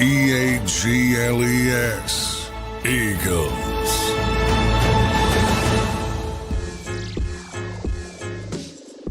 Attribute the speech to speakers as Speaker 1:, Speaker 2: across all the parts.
Speaker 1: EAGLES, Eagles.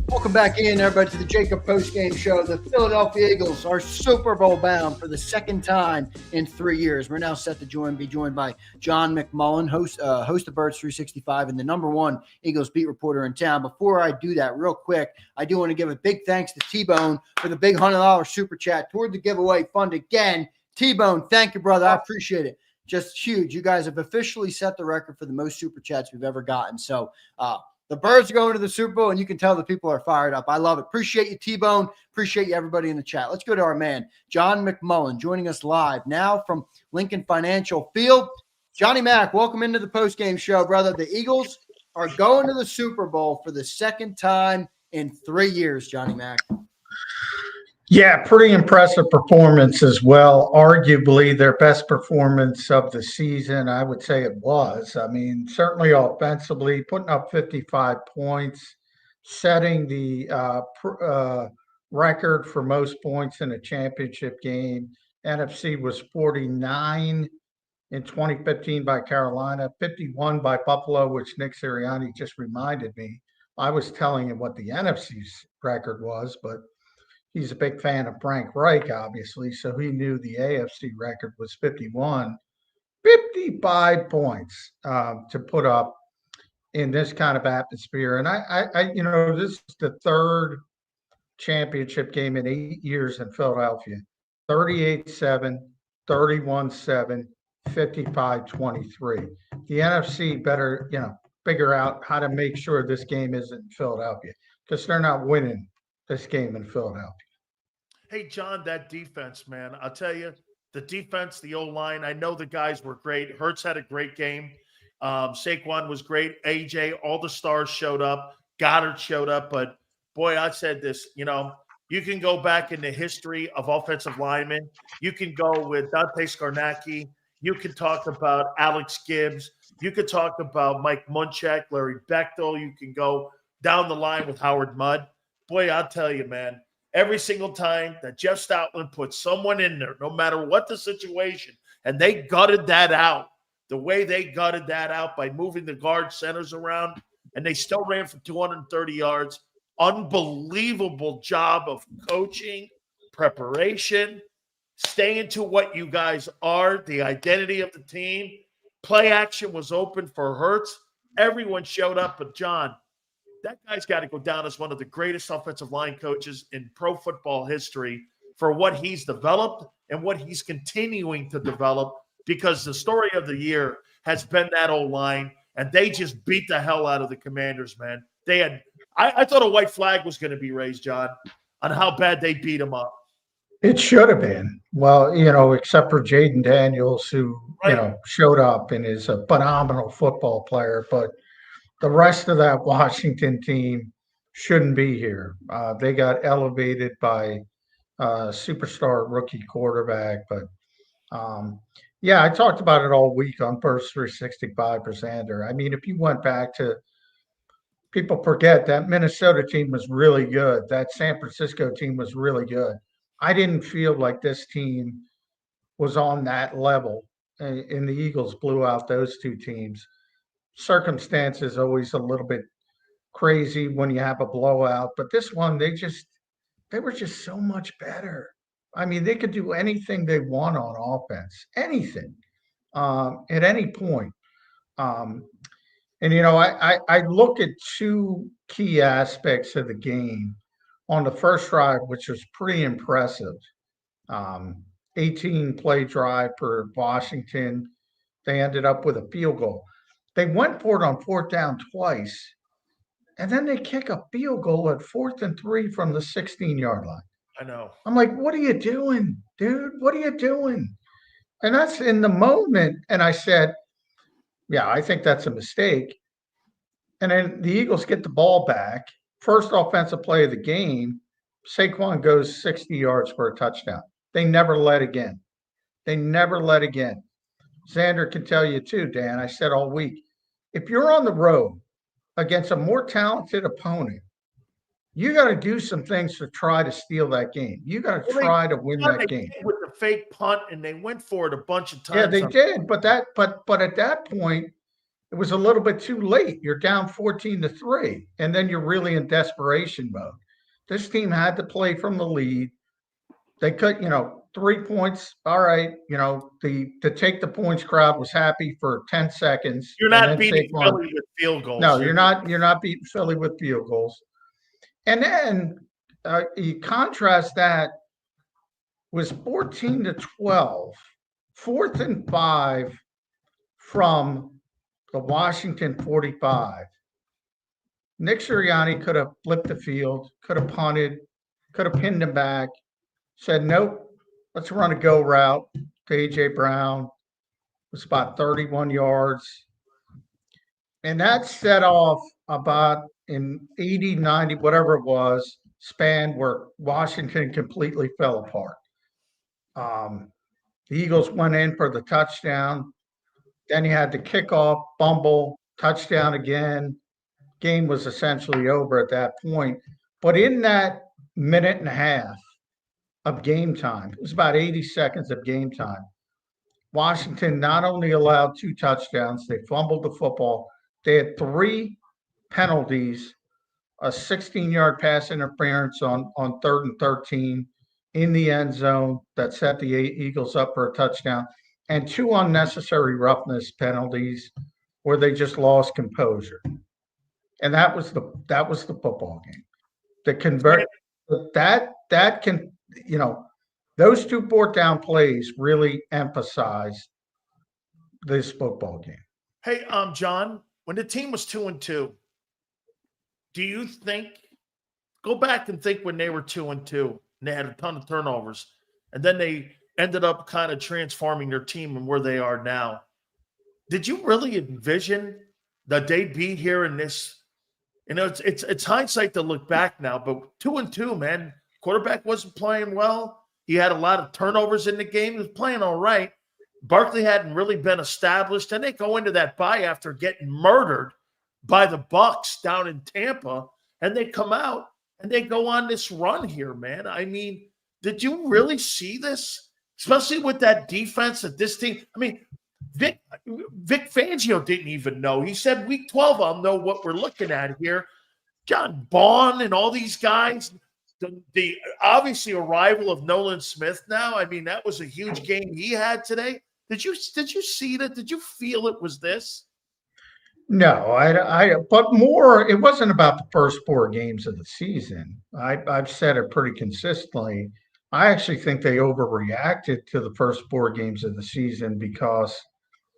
Speaker 2: Welcome back in, everybody, to the JAKIB Postgame Show. The Philadelphia Eagles are Super Bowl bound for the second time in 3 years. We're now set to be joined by John McMullen, host of Birds 365 and the #1 Eagles beat reporter in town. Before I do that, real quick, I do want to give a big thanks to T-Bone for the big $100 super chat toward the giveaway fund again. T-Bone, thank you, brother. I appreciate it. Just huge. You guys have officially set the record for the most super chats we've ever gotten. So, the Birds are going to the Super Bowl, and you can tell the people are fired up. I love it. Appreciate you, T-Bone. Appreciate you, everybody in the chat. Let's go to our man, John McMullen, joining us live now from Lincoln Financial Field. Johnny Mac, welcome into the postgame show, brother. The Eagles are going to the Super Bowl for the second time in 3 years, Johnny Mac.
Speaker 3: Yeah, pretty impressive performance as well. Arguably their best performance of the season, I would say it was. I mean, certainly offensively, putting up 55 points, setting the record for most points in a championship game. NFC was 49 in 2015 by Carolina, 51 by Buffalo, which Nick Sirianni just reminded me. I was telling him what the NFC's record was, but he's a big fan of Frank Reich, obviously, so he knew the AFC record was 51. 55 points to put up in this kind of atmosphere. And I this is the third championship game in 8 years in Philadelphia. 38-7, 31-7, 55-23. The NFC better, figure out how to make sure this game isn't in Philadelphia because they're not winning this game in Philadelphia.
Speaker 4: Hey, John, that defense, man, I'll tell you, the defense, the O-line, I know the guys were great. Hertz had a great game. Saquon was great. AJ, all the stars showed up. Goddard showed up. But, boy, I said this, you can go back in the history of offensive linemen. You can go with Dante Scarnacchi. You can talk about Alex Gibbs. You could talk about Mike Munchak, Larry Bechtel. You can go down the line with Howard Mudd. Boy, I'll tell you, man, every single time that Jeff Stoutland put someone in there, no matter what the situation, and they gutted that out, the way they gutted that out by moving the guard centers around, and they still ran for 230 yards. Unbelievable job of coaching, preparation, staying to what you guys are, the identity of the team. Play action was open for Hertz. Everyone showed up, but John, that guy's got to go down as one of the greatest offensive line coaches in pro football history for what he's developed and what he's continuing to develop, because the story of the year has been that O-line, and they just beat the hell out of the Commanders, man. I thought a white flag was going to be raised, John, on how bad they beat them up.
Speaker 3: It should have been. Well, except for Jaden Daniels, who, showed up and is a phenomenal football player, but the rest of that Washington team shouldn't be here. They got elevated by superstar rookie quarterback. But, I talked about it all week on Birds 365 for Xander. I mean, if you went back to – people forget that Minnesota team was really good. That San Francisco team was really good. I didn't feel like this team was on that level, and the Eagles blew out those two teams. Circumstances always a little bit crazy when you have a blowout, but this one they were just so much better. I mean, they could do anything they want on offense, anything, at any point. I look at two key aspects of the game on the first drive, which was pretty impressive. 18-play drive for Washington. They ended up with a field goal. They went for it on 4th down twice, and then they kick a field goal at 4th and 3 from the 16-yard line.
Speaker 4: I know.
Speaker 3: I'm like, what are you doing, dude? What are you doing? And that's in the moment. And I said, yeah, I think that's a mistake. And then the Eagles get the ball back. First offensive play of the game, Saquon goes 60 yards for a touchdown. They never led again. Xander can tell you too, Dan. I said all week, if you're on the road against a more talented opponent, you got to do some things to try to steal that game. You got to try to win that game.
Speaker 4: With the fake punt, and they went for it a bunch of times.
Speaker 3: Yeah, they did. But at that point, it was a little bit too late. You're down 14-3, and then you're really in desperation mode. This team had to play from the lead. They could, 3 points. All right, to take the points crowd was happy for 10 seconds.
Speaker 4: You're not beating Philly with field goals.
Speaker 3: No, you're not beating Philly with field goals. And then you contrast that was 14-12, 4th and 5 from the Washington 45. Nick Sirianni could have flipped the field, could have punted, could have pinned him back, said, nope, let's run a go route to A.J. Brown. It was about 31 yards. And that set off about in 80, 90, whatever it was, span where Washington completely fell apart. The Eagles went in for the touchdown. Then he had the kickoff, fumble, touchdown again. Game was essentially over at that point. But in that minute and a half of game time, it was about 80 seconds of game time, Washington not only allowed 2 touchdowns, they fumbled the football. They had 3 penalties, a 16-yard pass interference on 3rd and 13 in the end zone that set the Eagles up for a touchdown, and 2 unnecessary roughness penalties where they just lost composure. And that was the football game. The convert that can, those 2 4th down plays really emphasized this football game.
Speaker 4: Hey, John, when the team was 2-2, do you think, go back and think when they were 2-2 and they had a ton of turnovers, and then they ended up kind of transforming their team and where they are now. Did you really envision that they'd be here in this? It's hindsight to look back now, but 2-2, man, quarterback wasn't playing well. He had a lot of turnovers in the game. He was playing all right. Barkley hadn't really been established, and they go into that bye after getting murdered by the Bucs down in Tampa, and they come out and they go on this run here, man. I mean, did you really see this? Especially with that defense that this team, I mean, Vic Fangio didn't even know. He said week 12, I'll know what we're looking at here. John Bond and all these guys, the obviously arrival of Nolan Smith now. I mean, that was a huge game he had today. Did you see that? Did you feel it was this?
Speaker 3: No, but more, it wasn't about the first 4 games of the season. I've said it pretty consistently. I actually think they overreacted to the first 4 games of the season because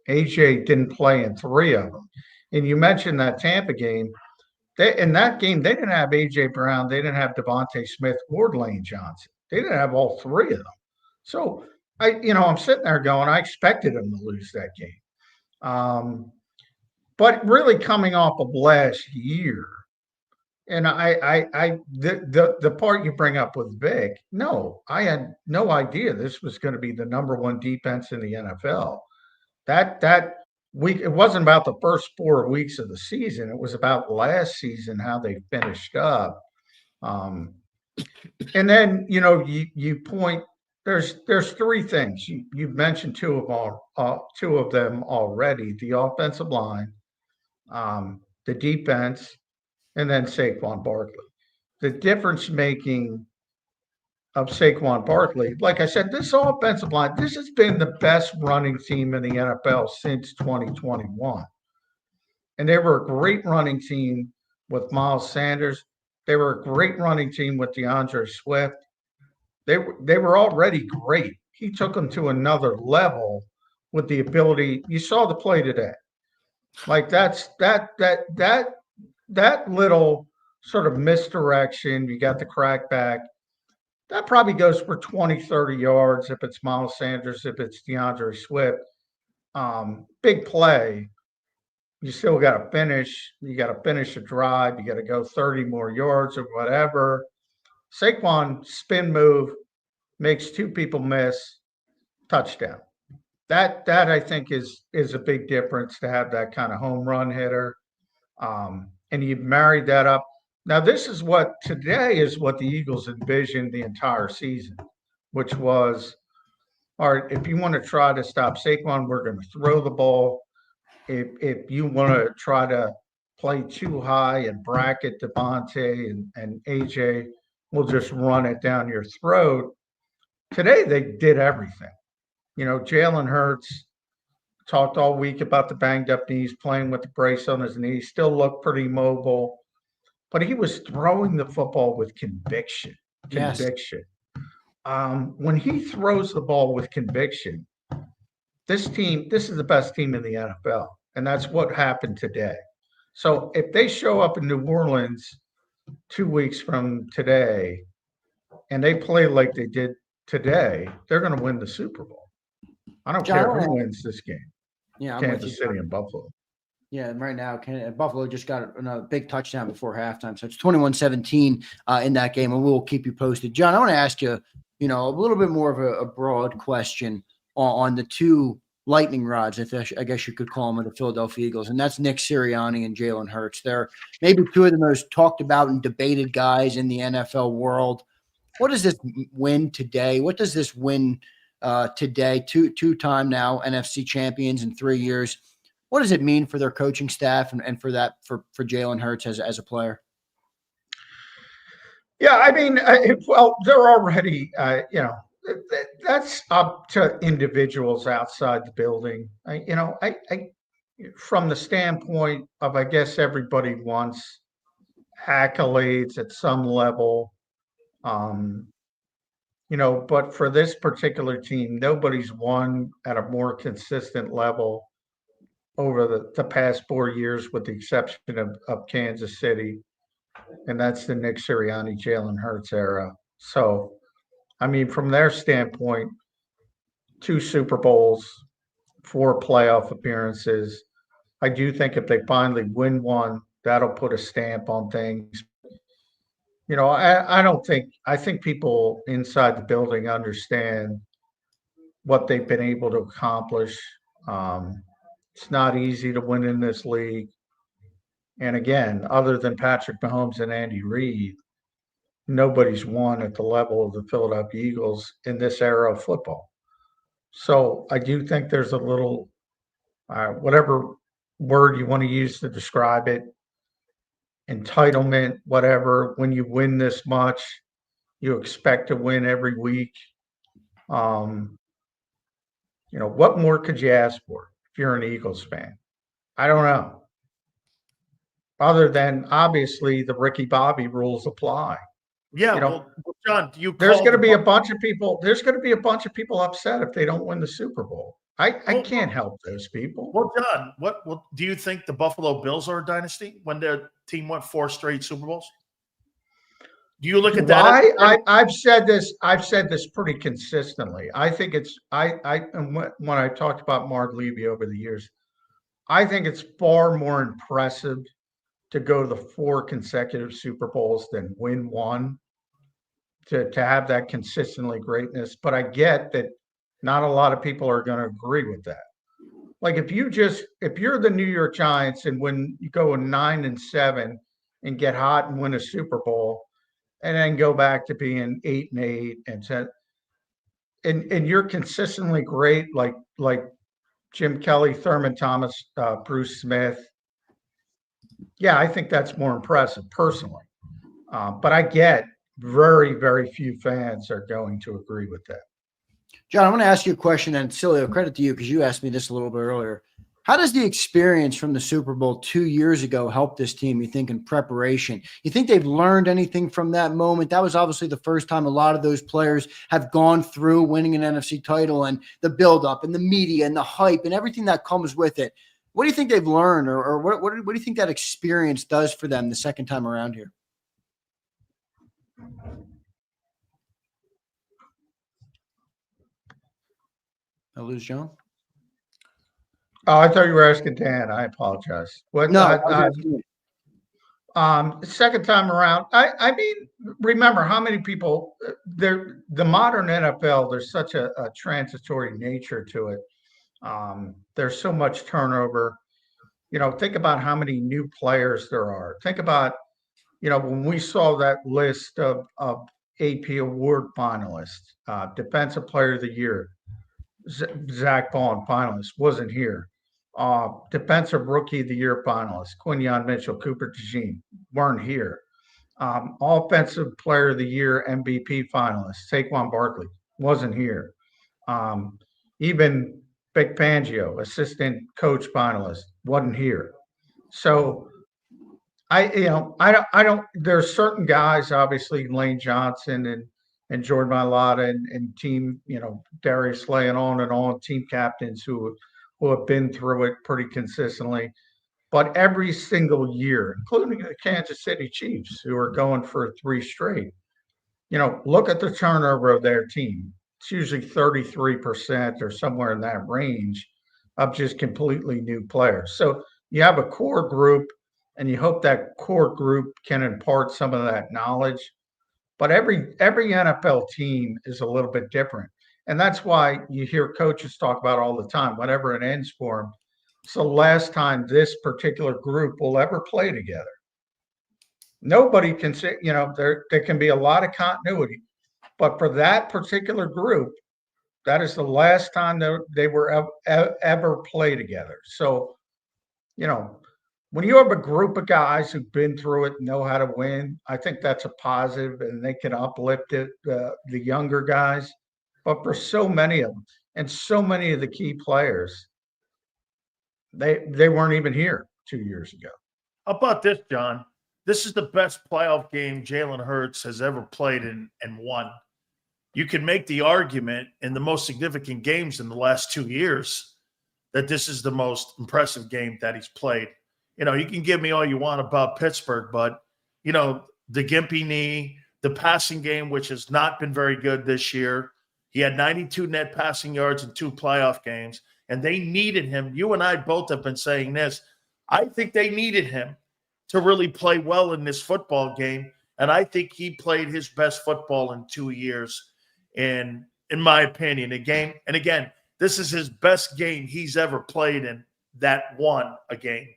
Speaker 3: AJ didn't play in 3 of them. And you mentioned that Tampa game. In that game, they didn't have AJ Brown, they didn't have Devontae Smith or Lane Johnson. They didn't have all 3 of them. So I'm sitting there going, I expected them to lose that game. But really coming off of last year, and the part you bring up with Vic, no, I had no idea this was going to be the number 1 defense in the NFL. That week, it wasn't about the first 4 weeks of the season. It was about last season, how they finished up. And then, you point, there's 3 things. You've mentioned 2 of them already: the offensive line, the defense, and then Saquon Barkley. The difference making of Saquon Barkley, like I said, this offensive line, this has been the best running team in the NFL since 2021. And they were a great running team with Miles Sanders. They were a great running team with DeAndre Swift. They were already great. He took them to another level with the ability. You saw the play today. Like that little sort of misdirection, you got the crackback, that probably goes for 20, 30 yards if it's Miles Sanders, if it's DeAndre Swift. Big play. You still got to finish. You got to finish a drive. You got to go 30 more yards or whatever. Saquon spin move makes 2 people miss, touchdown. That I think is a big difference to have that kind of home run hitter. And you married that up. Now, today is what the Eagles envisioned the entire season, which was all right, if you want to try to stop Saquon, we're going to throw the ball. If you want to try to play too high and bracket Devontae and AJ, we'll just run it down your throat. Today, they did everything. Jaylen Herz talked all week about the banged up knees, playing with the brace on his knee, still looked pretty mobile, but he was throwing the football with conviction.
Speaker 2: Yes.
Speaker 3: When he throws the ball with conviction, this is the best team in the NFL, and that's what happened today. So if they show up in New Orleans 2 weeks from today and they play like they did today, they're going to win the Super Bowl. I don't care who wins this game.
Speaker 2: Yeah,
Speaker 3: Kansas City and Buffalo.
Speaker 2: Yeah, and right now, Buffalo just got another big touchdown before halftime. So it's 21-17 in that game, and we'll keep you posted. John, I want to ask you, a little bit more of a broad question on the two lightning rods, I guess you could call them, of the Philadelphia Eagles, and that's Nick Sirianni and Jaylen Herz. They're maybe two of the most talked about and debated guys in the NFL world. What does this win today? What does this win today, two-time now NFC champions in 3 years, what does it mean for their coaching staff and for Jaylen Herz as a player?
Speaker 3: Yeah, I mean, they're already, that's up to individuals outside the building. From the standpoint of, I guess everybody wants accolades at some level, but for this particular team, nobody's won at a more consistent level over the past 4 years, with the exception of Kansas City. And that's the Nick Sirianni, Jaylen Herz era. So, I mean, from their standpoint, 2 Super Bowls, 4 playoff appearances. I do think if they finally win one, that'll put a stamp on things. I think people inside the building understand what they've been able to accomplish. It's not easy to win in this league. And again, other than Patrick Mahomes and Andy Reid, nobody's won at the level of the Philadelphia Eagles in this era of football. So I do think there's a little, whatever word you want to use to describe it, entitlement, whatever. When you win this much, you expect to win every week. What more could you ask for if you're an Eagles fan? I don't know. Other than, obviously, the Ricky Bobby rules apply.
Speaker 4: Yeah, John,
Speaker 3: there's going to be a bunch of people. There's going to be a bunch of people upset if they don't win the Super Bowl. I can't help those people.
Speaker 4: Well, John, what do you think the Buffalo Bills are a dynasty when their team won 4 straight Super Bowls? Do you look at that?
Speaker 3: I've said this pretty consistently. I think it's when I talked about Mark Levy over the years, I think it's far more impressive to go to the 4 consecutive Super Bowls than win one, to have that consistently greatness. But I get that not a lot of people are going to agree with that. Like if you're the New York Giants and when you go 9-7 and get hot and win a Super Bowl, and then go back to being 8-8 and 10, and you're consistently great, like Jim Kelly, Thurman Thomas, Bruce Smith. Yeah, I think that's more impressive personally. But I get very, very few fans are going to agree with that.
Speaker 2: John, I want to ask you a question, and Cilio, credit to you because you asked me this a little bit earlier. How does the experience from the Super Bowl 2 years ago help this team, you think, in preparation? You think they've learned anything from that moment? That was obviously the first time a lot of those players have gone through winning an NFC title and the buildup and the media and the hype and everything that comes with it. What do you think they've learned, or what do you think that experience does for them the second time around here? I lose John?
Speaker 3: Oh, I thought you were asking Dan. I apologize. Second time around, I mean, remember how many people the modern NFL, there's such a transitory nature to it. There's so much turnover. Think about how many new players there are. Think about, when we saw that list of AP award finalists, Defensive Player of the Year, Zach Bond finalist, wasn't here. Defensive Rookie of the Year finalist, Quinyon Mitchell, Cooper DeJean, weren't here. Offensive Player of the Year MVP finalist, Saquon Barkley, wasn't here. Even Vic Fangio, assistant coach finalist, wasn't here. So I don't. There's certain guys, obviously Lane Johnson and Jordan Mailata and team, Darius Slay and on, team captains who have been through it pretty consistently. But every single year, including the Kansas City Chiefs, who are going for 3 straight, look at the turnover of their team. It's usually 33% or somewhere in that range of just completely new players. So you have a core group, and you hope that core group can impart some of that knowledge. But every NFL team is a little bit different. And that's why you hear coaches talk about all the time, whenever it ends for them, it's the last time this particular group will ever play together. Nobody can say, there can be a lot of continuity, but for that particular group, that is the last time they were ever play together. So, when you have a group of guys who've been through it, know how to win, I think that's a positive, and they can uplift the younger guys. But for so many of them, and so many of the key players, they weren't even here 2 years ago.
Speaker 4: How about this, John? This is the best playoff game Jaylen Herz has ever played in and won. You can make the argument in the most significant games in the last 2 years that this is the most impressive game that he's played. You can give me all you want about Pittsburgh, but, the gimpy knee, the passing game, which has not been very good this year. He had 92 net passing yards in 2 playoff games, and they needed him. You and I both have been saying this. I think they needed him to really play well in this football game, and I think he played his best football in 2 years, in my opinion. And again, this is his best game he's ever played in that won a game.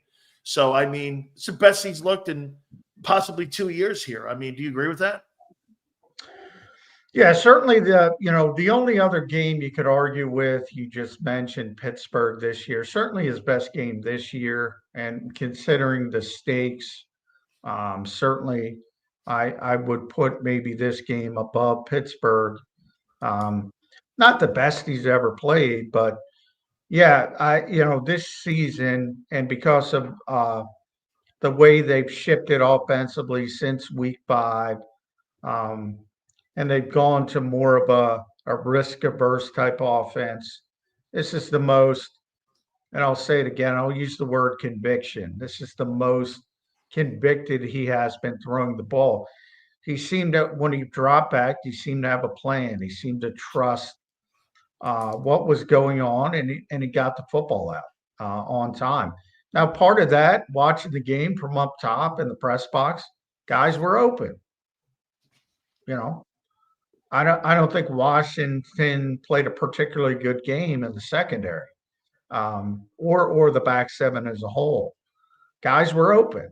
Speaker 4: So, it's the best he's looked in possibly 2 years here. Do you agree with that?
Speaker 3: Yeah, certainly the only other game you could argue with, you just mentioned Pittsburgh this year, certainly his best game this year. And considering the stakes, certainly I would put maybe this game above Pittsburgh. Not the best he's ever played, but yeah, this season, and because of the way they've shifted offensively since week 5, and they've gone to more of a risk-averse type offense. This is the most, and I'll say it again, I'll use the word conviction. This is the most convicted he has been throwing the ball. He seemed to, when he dropped back, he seemed to have a plan. He seemed to trust what was going on, and he got the football out on time. Now, part of that, watching the game from up top in the press box, guys were open. I don't think Washington played a particularly good game in the secondary, or the back seven as a whole. Guys were open.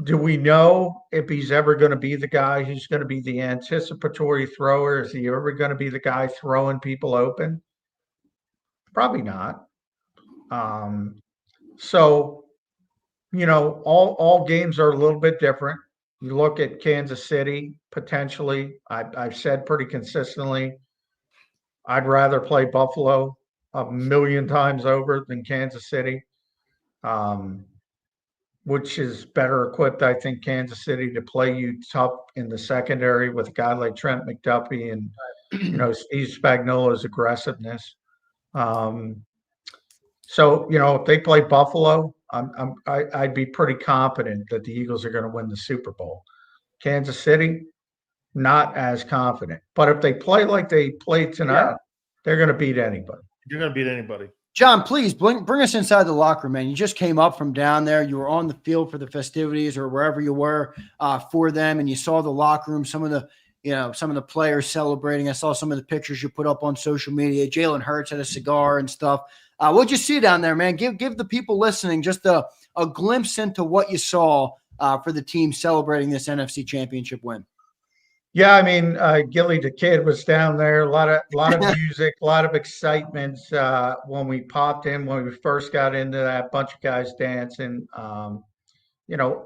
Speaker 3: Do we know if he's ever going to be the guy who's going to be the anticipatory thrower? Is he ever going to be the guy throwing people open? Probably not. So, all games are a little bit different. You look at Kansas City, potentially. I've said pretty consistently, I'd rather play Buffalo 1,000,000 times over than Kansas City, which is better equipped, I think, Kansas City to play you tough in the secondary with a guy like Trent McDuffie and, Steve Spagnuolo's aggressiveness. So, if they play Buffalo, I'd be pretty confident that the Eagles are going to win the Super Bowl. Kansas City, not as confident. But if they play like they played tonight, they're going to beat anybody.
Speaker 4: You're going to beat anybody.
Speaker 2: John, please bring us inside the locker room, man. You just came up from down there. You were on the field for the festivities or wherever you were for them, and you saw the locker room, some of the players celebrating. I saw some of the pictures you put up on social media. Jaylen Herz had a cigar and stuff. What'd you see down there, man? Give the people listening just a glimpse into what you saw for the team celebrating this NFC Championship win.
Speaker 3: Yeah, I mean, Gilly the Kid was down there. A lot of music, a lot of excitement when we popped in, when we first got into that, bunch of guys dancing.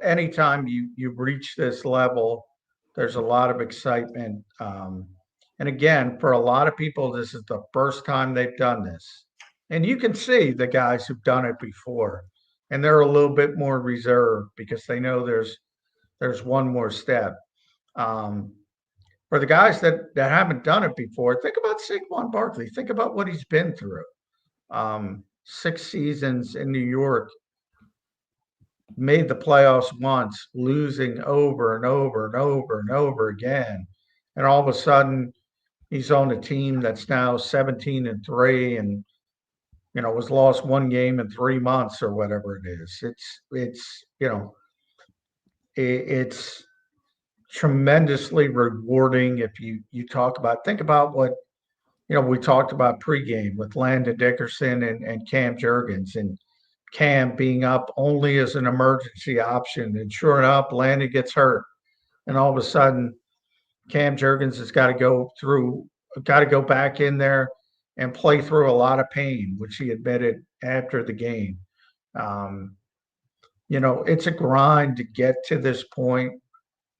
Speaker 3: Anytime you reach this level, there's a lot of excitement. And again, for a lot of people, this is the first time they've done this. And you can see the guys who've done it before, and they're a little bit more reserved because they know there's one more step. For the guys that haven't done it before, think about Saquon Barkley. Think about what he's been through. 6 seasons in New York, made the playoffs once, losing over and over and over and over again. And all of a sudden, he's on a team that's now 17-3 and, was lost 1 game in 3 months or whatever it is. It's tremendously rewarding if you think about what we talked about pregame with Landon Dickerson and Cam Jurgens, and Cam being up only as an emergency option, and sure enough Landon gets hurt, and all of a sudden Cam Jurgens has got to go back in there and play through a lot of pain, which he admitted after the game. It's a grind to get to this point.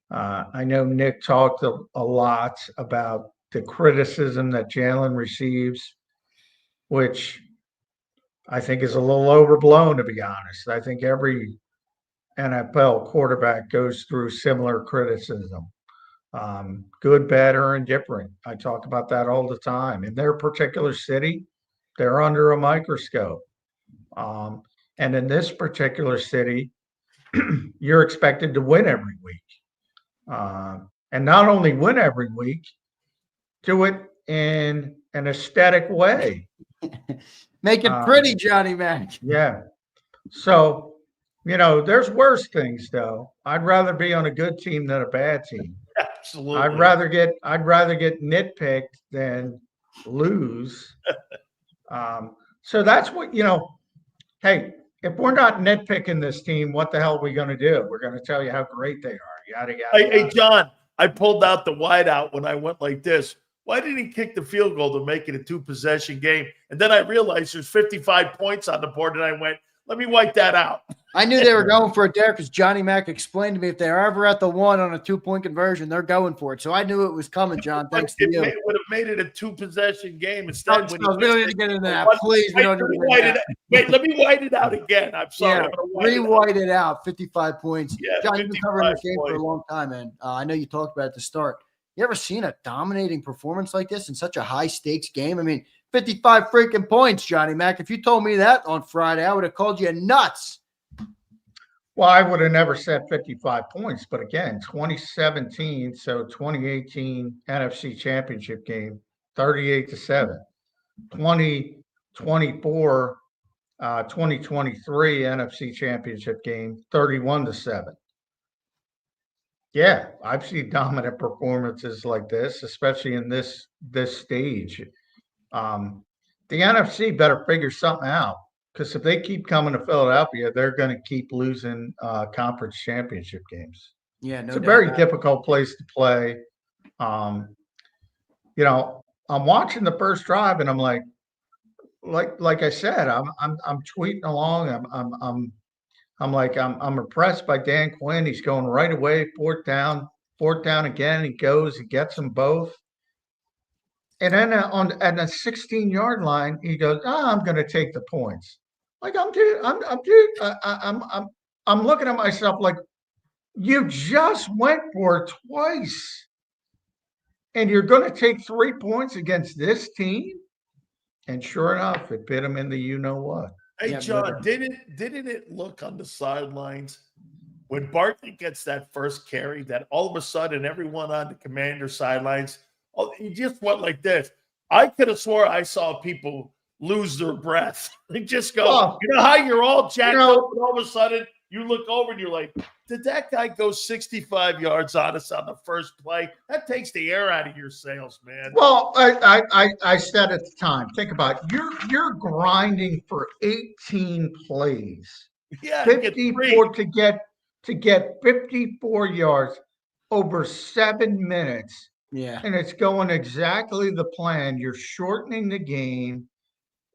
Speaker 3: I know Nick talked a lot about the criticism that Jaylen receives, which I think is a little overblown, to be honest. I think every NFL quarterback goes through similar criticism, good, bad, or indifferent. I talk about that all the time. In their particular city, they're under a microscope. And in this particular city, you're expected to win every week. And not only win every week, do it in an aesthetic way.
Speaker 2: Make it pretty, Johnny Mac.
Speaker 3: Yeah. So, there's worse things though. I'd rather be on a good team than a bad team.
Speaker 4: Absolutely.
Speaker 3: I'd rather get nitpicked than lose. So that's what, hey, if we're not nitpicking this team, what the hell are we going to do? We're going to tell you how great they are. Yada, yada.
Speaker 4: Hey, John, I pulled out the wideout when I went like this. Why didn't he kick the field goal to make it a 2-possession game? And then I realized there's 55 points on the board, and I went, let me wipe that out.
Speaker 2: I knew they were going for it there because Johnny Mac explained to me if they're ever at the 1 on a 2-point conversion, they're going for it. So I knew it was coming, John. Thanks to you.
Speaker 4: It would have made it a 2-possession game instead.
Speaker 2: We don't need to get into that. Please, we don't need to get into that.
Speaker 4: Wait, let me white it out again. I'm sorry.
Speaker 2: Yeah, re-white it out. 55 points.
Speaker 4: Yeah,
Speaker 2: John, you've been covering this game for a long time, and I know you talked about it at the start. You ever seen a dominating performance like this in such a high-stakes game? I mean, 55 freaking points, Johnny Mac. If you told me that on Friday, I would have called you nuts.
Speaker 3: Well, I would have never said 55 points, but again, 2017, so 2018 NFC Championship game, 38-7. 2023 NFC Championship game, 31-7. Yeah, I've seen dominant performances like this, especially in this stage. The NFC better figure something out, because if they keep coming to Philadelphia, they're going to keep losing conference championship games.
Speaker 2: Yeah, no,
Speaker 3: it's a very difficult place to play. I'm watching the first drive, and I'm like I said, I'm tweeting along. I'm impressed by Dan Quinn. He's going right away, fourth down again. He goes, he gets them both. And then at the 16-yard line, he goes, I'm going to take the points. Like I'm looking at myself like, you just went for it twice, and you're going to take 3 points against this team. And sure enough, it bit him in the you-know-what.
Speaker 4: Hey,
Speaker 2: Yeah,
Speaker 4: John, didn't it look on the sidelines when Barkley gets that first carry that all of a sudden everyone on the Commander sidelines, he just went like this. I could have swore I saw people lose their breath. They just go, you know how you're all jacked up, and all of a sudden you look over and you're like, did that guy go 65 yards on us on the first play? That takes the air out of your sails, man.
Speaker 3: Well, I said at the time, think about it. You're grinding for 18 plays.
Speaker 4: Yeah,
Speaker 3: 54 to get 54 yards. over 7 minutes.
Speaker 2: Yeah.
Speaker 3: And it's going exactly the plan. You're shortening the game.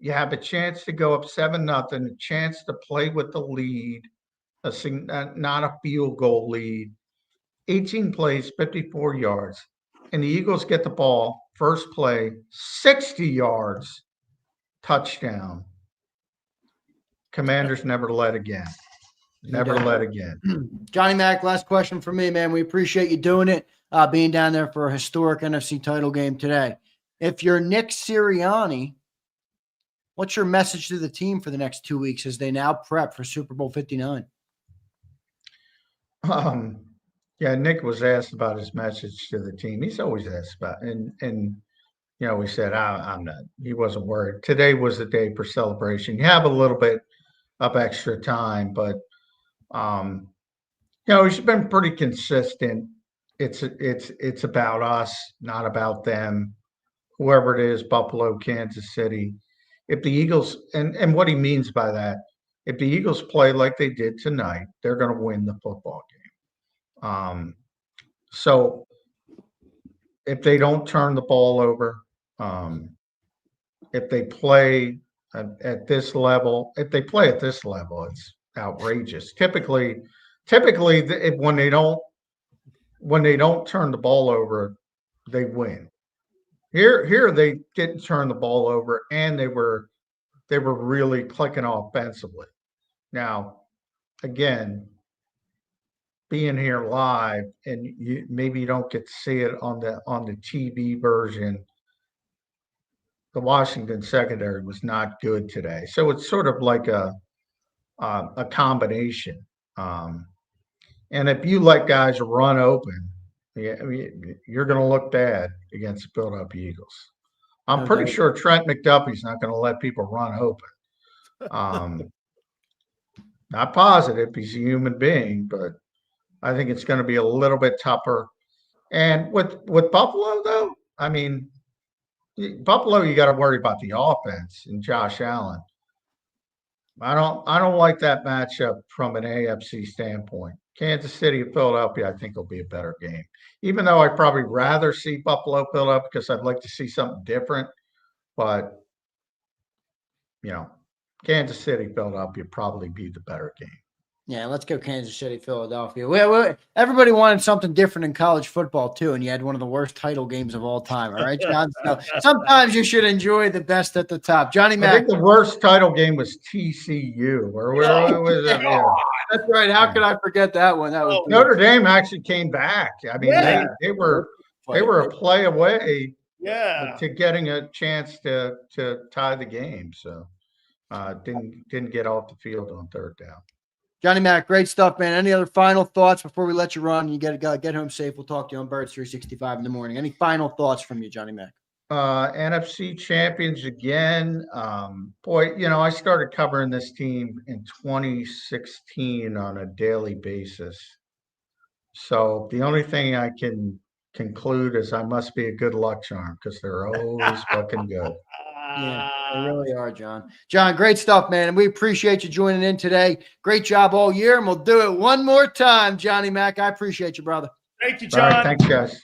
Speaker 3: You have a chance to go up 7-0, a chance to play with the lead, not a field goal lead. 18 plays, 54 yards. And the Eagles get the ball, first play, 60 yards, touchdown. Commanders never led again. Never led again.
Speaker 2: Johnny Mac, last question for me, man. We appreciate you doing it, being down there for a historic NFC title game today. If you're Nick Sirianni, what's your message to the team for the next 2 weeks as they now prep for Super Bowl 59?
Speaker 3: Yeah, Nick was asked about his message to the team. He's always asked about it. And you know, he said, I'm not, he wasn't worried. Today was the day for celebration. You have a little bit of extra time, but you know, he's been pretty consistent. It's about us, not about them. Whoever it is, Buffalo, Kansas City. If the Eagles, and what he means by that, if the Eagles play like they did tonight, they're going to win the football game. So if they don't turn the ball over, if they play at this level, it's outrageous. Typically, when they don't turn the ball over, they win. Here they didn't turn the ball over, and they were really clicking offensively. Now, again, being here live, and maybe you don't get to see it on the TV version. The Washington secondary was not good today, so it's sort of like a combination. And if you let guys run open, you're going to look bad against the Philadelphia Eagles. I'm pretty sure Trent McDuffie's not going to let people run open. Not positive, he's a human being, but I think it's going to be a little bit tougher. And with Buffalo, though, I mean, Buffalo, you got to worry about the offense and Josh Allen. I don't like that matchup from an AFC standpoint. Kansas City and Philadelphia, I think, will be a better game. Even though I'd probably rather see Buffalo Philadelphia because I'd like to see something different. But, you know, Kansas City Philadelphia probably be the better game.
Speaker 2: Yeah, let's go Kansas City, Philadelphia. Well, everybody wanted something different in college football, too, and you had one of the worst title games of all time. All right, John? So sometimes you should enjoy the best at the top. Johnny Mac.
Speaker 3: I think the worst title game was TCU. Or where was it? Yeah.
Speaker 2: That's right. How could I forget that one? That was
Speaker 3: Notre Dame actually came back. I mean, they were a play away to getting a chance to tie the game. So didn't get off the field on third down.
Speaker 2: Johnny Mac, great stuff, man. Any other final thoughts before we let you run? You got to get home safe. We'll talk to you on Birds 365 in the morning. Any final thoughts from you, Johnny Mac?
Speaker 3: NFC champions again. Boy, you know, I started covering this team in 2016 on a daily basis. So the only thing I can conclude is I must be a good luck charm because they're always fucking good.
Speaker 2: Yeah, they really are, John. John, great stuff, man. And we appreciate you joining in today. Great job all year, and we'll do it one more time, Johnny Mac. I appreciate you, brother.
Speaker 4: Thank you, John.
Speaker 3: All right, thanks, guys.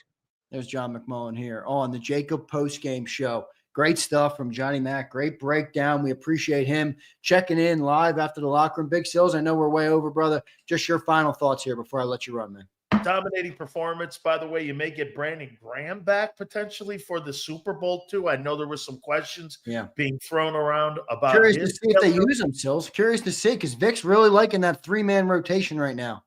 Speaker 2: There's John McMullen here on the JAKIB Postgame Show. Great stuff from Johnny Mac. Great breakdown. We appreciate him checking in live after the locker room. Big Sills, I know we're way over, brother. Just your final thoughts here before I let you run, man.
Speaker 4: Dominating performance. By the way, you may get Brandon Graham back potentially for the Super Bowl too. I know there was some questions being thrown around about.
Speaker 2: Curious to see if they use him, Sills. Curious to see because Vic's really liking that 3-man rotation right now.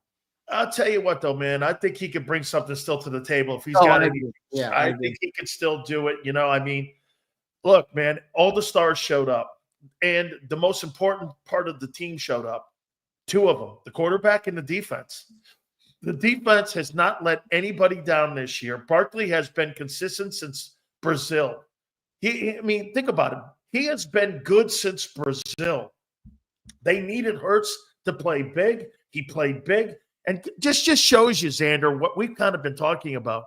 Speaker 4: I'll tell you what, though, man. I think he could bring something still to the table if he's got it. Yeah, I think he could still do it. You know, I mean, look, man, all the stars showed up, and the most important part of the team showed up. 2 of them, the quarterback and the defense. The defense has not let anybody down this year. Barkley has been consistent since Brazil. I mean, think about him. He has been good since Brazil. They needed Hertz to play big. He played big. And just shows you, Xander, what we've kind of been talking about.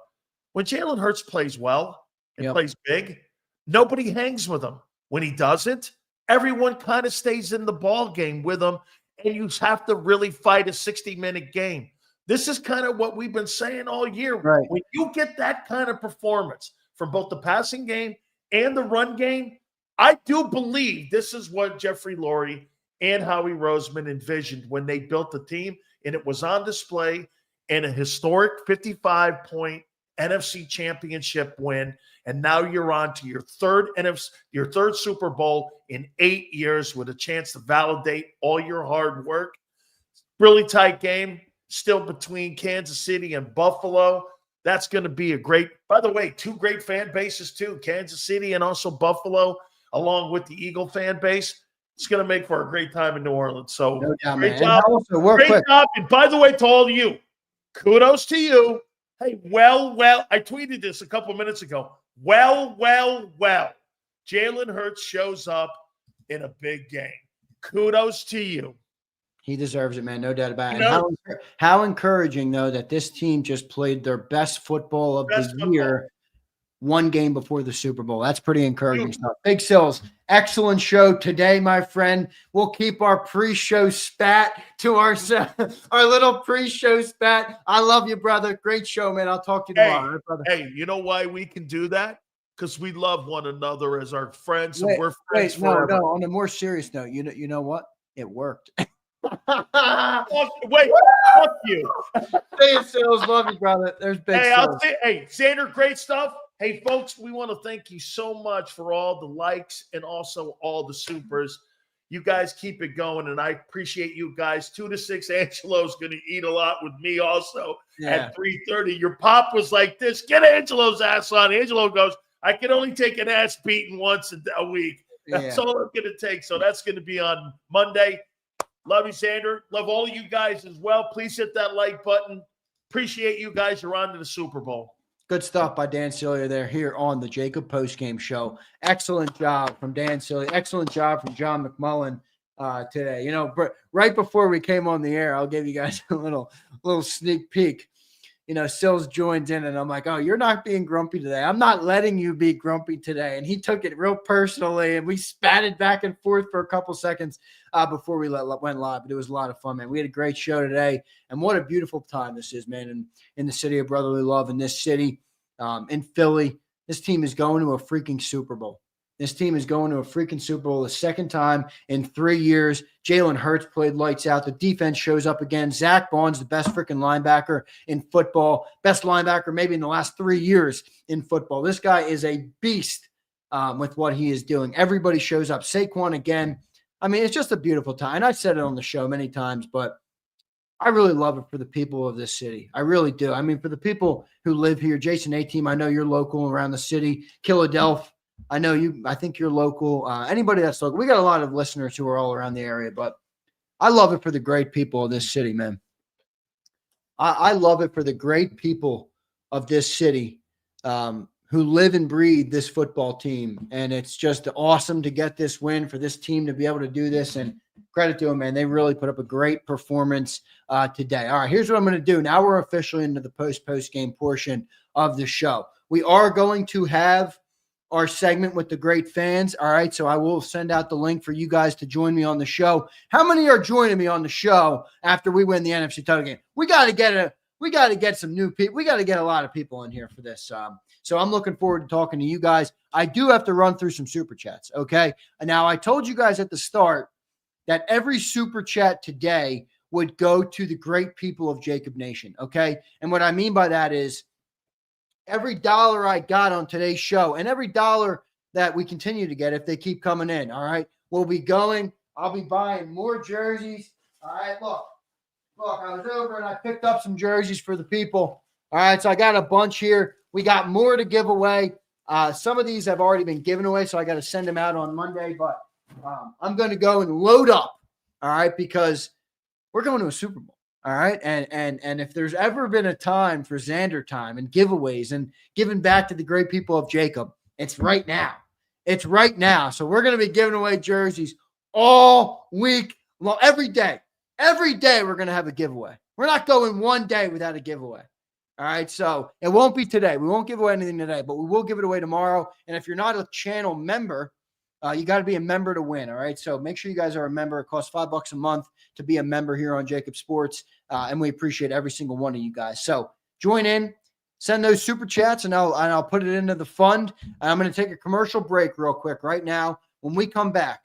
Speaker 4: When Jaylen Herz plays well and plays big, nobody hangs with him. When he doesn't, everyone kind of stays in the ball game with him, and you have to really fight a 60-minute game. This is kind of what we've been saying all year.
Speaker 2: Right.
Speaker 4: When you get that kind of performance from both the passing game and the run game, I do believe this is what Jeffrey Lurie and Howie Roseman envisioned when they built the team, and it was on display in a historic 55-point NFC championship win. And now you're on to your third Super Bowl in 8 years with a chance to validate all your hard work. Really tight game, still between Kansas City and Buffalo. That's going to be a great, by the way, two great fan bases too, Kansas City and also Buffalo, along with the Eagle fan base. It's going to make for a great time in New Orleans. So
Speaker 2: No doubt,
Speaker 4: great
Speaker 2: man.
Speaker 4: job.
Speaker 2: Also, real
Speaker 4: Great
Speaker 2: quick,
Speaker 4: job. And by the way, to all of you, kudos to you. Hey, well, I tweeted this a couple minutes ago. Well. Jaylen Herz shows up in a big game. Kudos to you.
Speaker 2: he deserves it, man. No doubt about it.
Speaker 4: You know-
Speaker 2: And how encouraging, though, that this team just played their best football of the year one game before the Super Bowl. That's pretty encouraging stuff. Big Sills, excellent show today, my friend. We'll keep our pre-show spat to our little pre-show spat. I love you, brother. Great show, man. I'll talk to you tomorrow. Right, brother?
Speaker 4: Hey, you know why we can do that? Because we love one another as our friends, and
Speaker 2: Wait,
Speaker 4: we're friends forever.
Speaker 2: No. On a more serious note, you know what? It worked.
Speaker 4: Wait, fuck you.
Speaker 2: Big Sills, love you, brother. There's Big Sills.
Speaker 4: Hey, Xander, great stuff. Hey, folks, we want to thank you so much for all the likes and also all the supers. You guys keep it going, and I appreciate you guys. 2 to 6, Angelo's going to eat a lot with me also at 3:30. Your pop was like this. Get Angelo's ass on. Angelo goes, I can only take an ass beating once a week. That's all I'm going to take. So that's going to be on Monday. Love you, Xander. Love all of you guys as well. Please hit that like button. Appreciate you guys. You're on to the Super Bowl.
Speaker 2: Good stuff by Dan Cilia there here on the JAKIB Postgame Show. Excellent job from Dan Cilia. Excellent job from John McMullen today. You know, right before we came on the air, I'll give you guys a little sneak peek. You know, Sills joins in, and I'm like, oh, you're not being grumpy today. I'm not letting you be grumpy today. And he took it real personally, and we spatted back and forth for a couple seconds before we went live. But it was a lot of fun, man. We had a great show today, and what a beautiful time this is, man, in the city of brotherly love, in this city, in Philly. This team is going to a freaking Super Bowl. This team is going to a freaking Super Bowl the second time in 3 years. Jaylen Herz played lights out. The defense shows up again. Zach Baun's the best freaking linebacker in football. Best linebacker maybe in the last 3 years in football. This guy is a beast with what he is doing. Everybody shows up. Saquon again. I mean, it's just a beautiful time. And I've said it on the show many times, but I really love it for the people of this city. I really do. I mean, for the people who live here. Jason A-Team, I know you're local around the city. Philadelphia. I know you. I think you're local. Anybody that's local. We got a lot of listeners who are all around the area, but I love it for the great people of this city, man. I love it for the great people of this city who live and breathe this football team. And it's just awesome to get this win, for this team to be able to do this. And credit to them, man. They really put up a great performance today. All right, here's what I'm going to do. Now we're officially into the post-game portion of the show. We are going to have our segment with the great fans. All right. So I will send out the link for you guys to join me on the show. How many are joining me on the show after we win the NFC title game? We got to get some new people. We got to get a lot of people in here for this. So I'm looking forward to talking to you guys. I do have to run through some super chats. Okay. And now I told you guys at the start that every super chat today would go to the great people of JAKIB Nation. Okay. And what I mean by that is, every dollar I got on today's show and every dollar that we continue to get, if they keep coming in, all right, we'll be going. I'll be buying more jerseys. All right, look, I was over and I picked up some jerseys for the people. All right, so I got a bunch here. We got more to give away. Some of these have already been given away, so I got to send them out on Monday, but I'm going to go and load up, all right, because we're going to a Super Bowl. All right. And if there's ever been a time for Xander time and giveaways and giving back to the great people of JAKIB, it's right now. It's right now. So we're going to be giving away jerseys all week long, every day. Every day we're going to have a giveaway. We're not going one day without a giveaway. All right. So it won't be today. We won't give away anything today, but we will give it away tomorrow. And if you're not a channel member, You got to be a member to win, all right? So make sure you guys are a member. It costs $5 a month to be a member here on JAKIB Sports, and we appreciate every single one of you guys. So join in, send those super chats, and I'll put it into the fund. And I'm going to take a commercial break real quick right now. When we come back,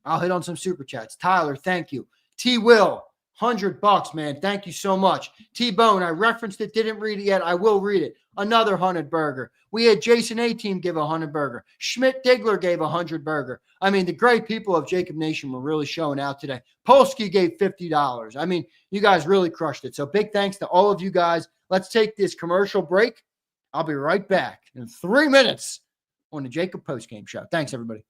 Speaker 2: I'll hit on some super chats. Tyler, thank you. T. Will, $100, man. Thank you so much. T-Bone, I referenced it, didn't read it yet. I will read it. Another 100 burger. We had Jason A-Team give 100 burger. Schmidt Digler gave 100 burger. I mean, the great people of JAKIB Nation were really showing out today. Polsky gave $50. I mean, you guys really crushed it. So big thanks to all of you guys. Let's take this commercial break. I'll be right back in 3 minutes on the JAKIB Postgame Show. Thanks, everybody.